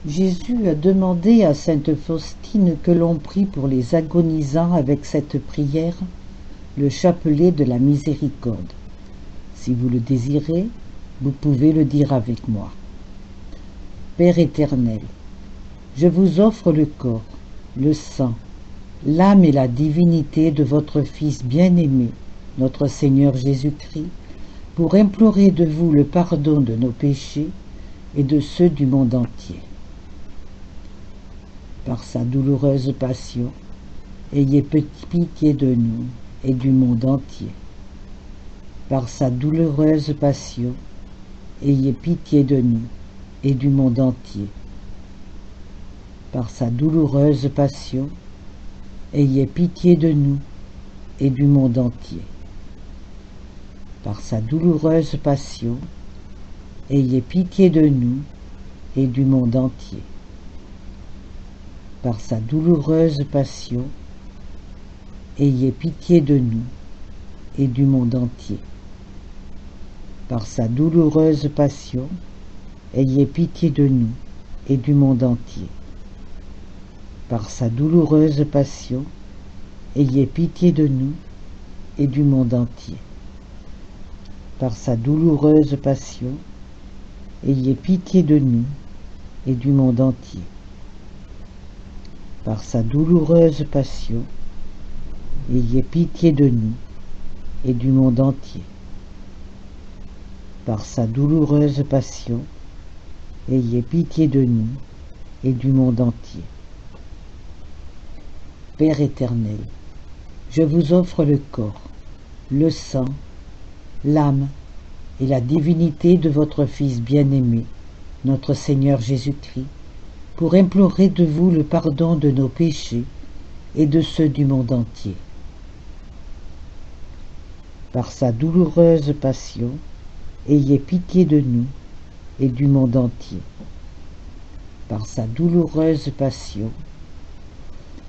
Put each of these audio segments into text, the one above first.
Jésus a demandé à sainte Faustine que l'on prie pour les agonisants avec cette prière, le chapelet de la miséricorde. Si vous le désirez, vous pouvez le dire avec moi. Père éternel, je vous offre le corps, le sang, l'âme et la divinité de votre Fils bien-aimé, notre Seigneur Jésus-Christ, pour implorer de vous le pardon de nos péchés et de ceux du monde entier. Par sa douloureuse passion, ayez pitié de nous et du monde entier. Par sa douloureuse passion, ayez pitié de nous et du monde entier. Par sa douloureuse passion, ayez pitié de nous et du monde entier. Par sa douloureuse passion, ayez pitié de nous et du monde entier. Par sa douloureuse passion, ayez pitié de nous et du monde entier. Par sa douloureuse passion, ayez pitié de nous et du monde entier. Par sa douloureuse passion, ayez pitié de nous et du monde entier. Par sa douloureuse passion, ayez pitié de nous et du monde entier. Par sa douloureuse passion, ayez pitié de nous et du monde entier. Par sa douloureuse passion, ayez pitié de nous et du monde entier. Père éternel, je vous offre le corps, le sang, l'âme et la divinité de votre Fils bien-aimé, notre Seigneur Jésus-Christ, pour implorer de vous le pardon de nos péchés et de ceux du monde entier. Par sa douloureuse passion, ayez pitié de nous et du monde entier. Par sa douloureuse passion,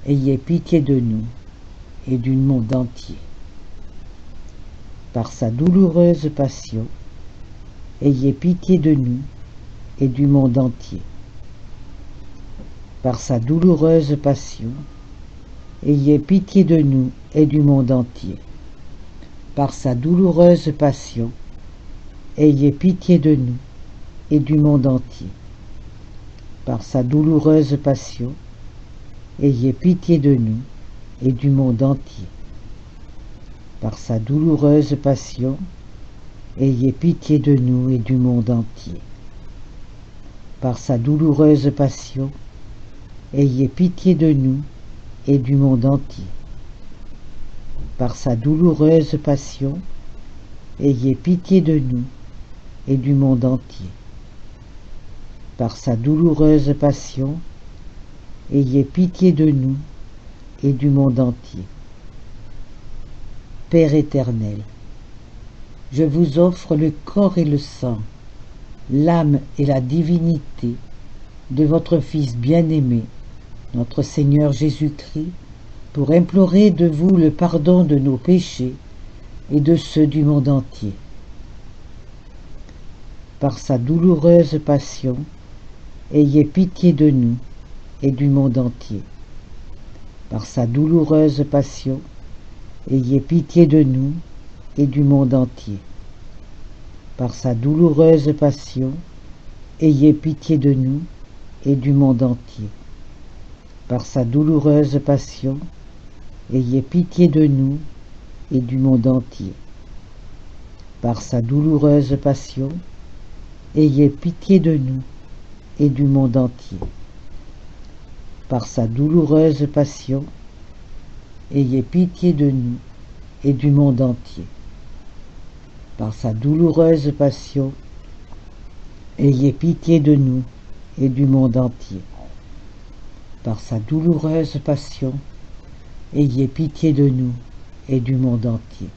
ayez pitié de nous et du monde entier. Par sa douloureuse passion, ayez pitié de nous et du monde entier. Par sa douloureuse passion, ayez pitié de nous et du monde entier. Par sa douloureuse passion, ayez pitié de nous et du monde entier. Par sa douloureuse passion, ayez pitié de nous et du monde entier. Par sa douloureuse passion, ayez pitié de nous et du monde entier. Par sa douloureuse passion, ayez pitié de nous et du monde entier. Par sa douloureuse passion, ayez pitié de nous et du monde entier. Par sa douloureuse passion, ayez pitié de nous et du monde entier. Père éternel, je vous offre le corps et le sang, l'âme et la divinité de votre Fils bien-aimé, notre Seigneur Jésus-Christ, pour implorer de vous le pardon de nos péchés et de ceux du monde entier. Par sa douloureuse passion, ayez pitié de nous et du monde entier. Par sa douloureuse passion, ayez pitié de nous et du monde entier. Par sa douloureuse passion, ayez pitié de nous et du monde entier. Par sa douloureuse passion, ayez pitié de nous et du monde entier. Par sa douloureuse passion, ayez pitié de nous et du monde entier. Par sa douloureuse passion, ayez pitié de nous et du monde entier. Par sa douloureuse passion, ayez pitié de nous et du monde entier. Par sa douloureuse passion, ayez pitié de nous et du monde entier.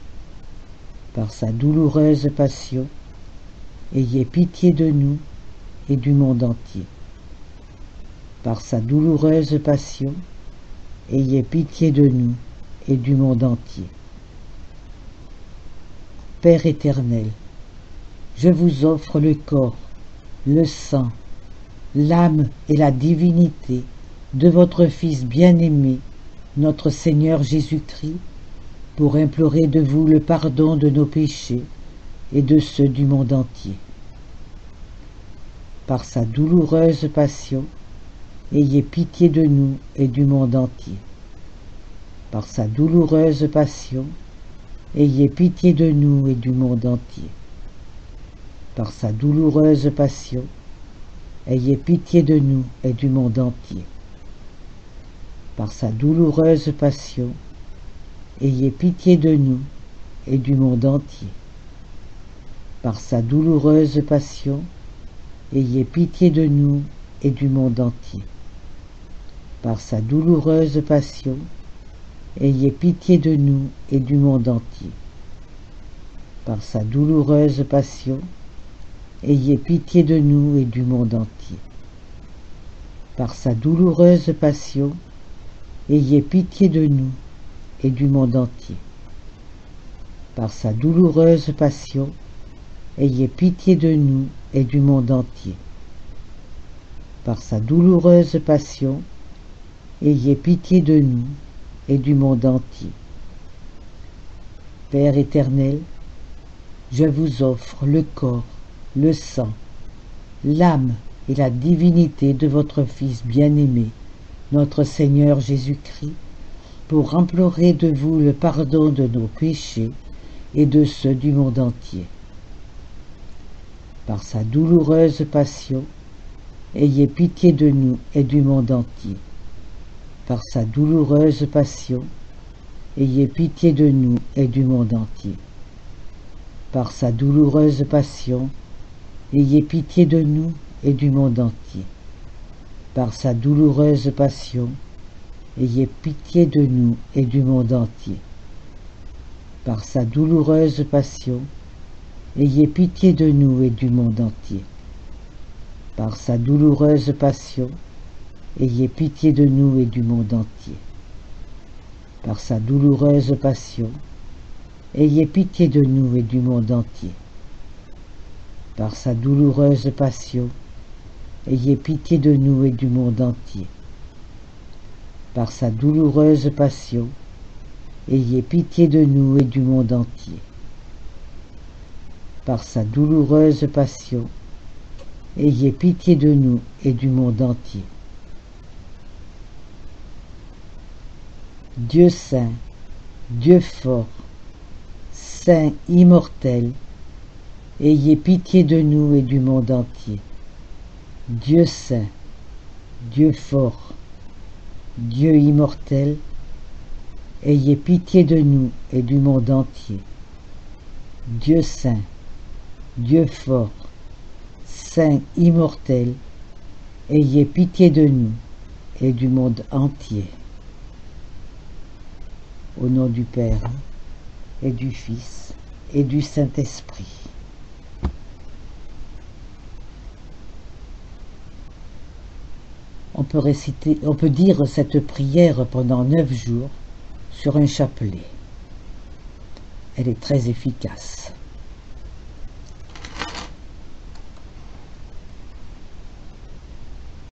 Par sa douloureuse passion, ayez pitié de nous et du monde entier. Par sa douloureuse passion, ayez pitié de nous et du monde entier. Père éternel, je vous offre le corps, le sang, l'âme et la divinité de votre Fils bien-aimé, notre Seigneur Jésus-Christ, pour implorer de vous le pardon de nos péchés et de ceux du monde entier. Par sa douloureuse passion, ayez pitié de nous et du monde entier. Par sa douloureuse passion, ayez pitié de nous et du monde entier. Par sa douloureuse passion, ayez pitié de nous et du monde entier. Par sa douloureuse passion, ayez pitié de nous et du monde entier. Par sa douloureuse passion, ayez pitié de nous et du monde entier. Par sa douloureuse passion, ayez pitié de nous et du monde entier. Par sa douloureuse passion, ayez pitié de nous et du monde entier. Par sa douloureuse passion, ayez pitié de nous et du monde entier. Par sa douloureuse passion, ayez pitié de nous et du monde entier. Par sa douloureuse passion, ayez pitié de nous et du monde entier. Père éternel, je vous offre le corps, le sang, l'âme et la divinité de votre Fils bien-aimé, notre Seigneur Jésus-Christ, pour implorer de vous le pardon de nos péchés et de ceux du monde entier. Par sa douloureuse passion, ayez pitié de nous et du monde entier. Par sa douloureuse passion, ayez pitié de nous et du monde entier. Par sa douloureuse passion, ayez pitié de nous et du monde entier. Par sa douloureuse passion, ayez pitié de nous et du monde entier. Par sa douloureuse passion, ayez pitié de nous et du monde entier. Par sa douloureuse passion, ayez pitié de nous et du monde entier. Par sa douloureuse passion, ayez pitié de nous et du monde entier. Par sa douloureuse passion, ayez pitié de nous et du monde entier. Par sa douloureuse passion, ayez pitié de nous et du monde entier. Par sa douloureuse passion, ayez pitié de nous et du monde entier. Dieu saint, Dieu fort, saint immortel, ayez pitié de nous et du monde entier. Dieu saint, Dieu fort, Dieu immortel, ayez pitié de nous et du monde entier. Dieu saint, Dieu fort, saint immortel, ayez pitié de nous et du monde entier. Au nom du Père et du Fils et du Saint-Esprit. On peut dire cette prière pendant 9 jours sur un chapelet. Elle est très efficace.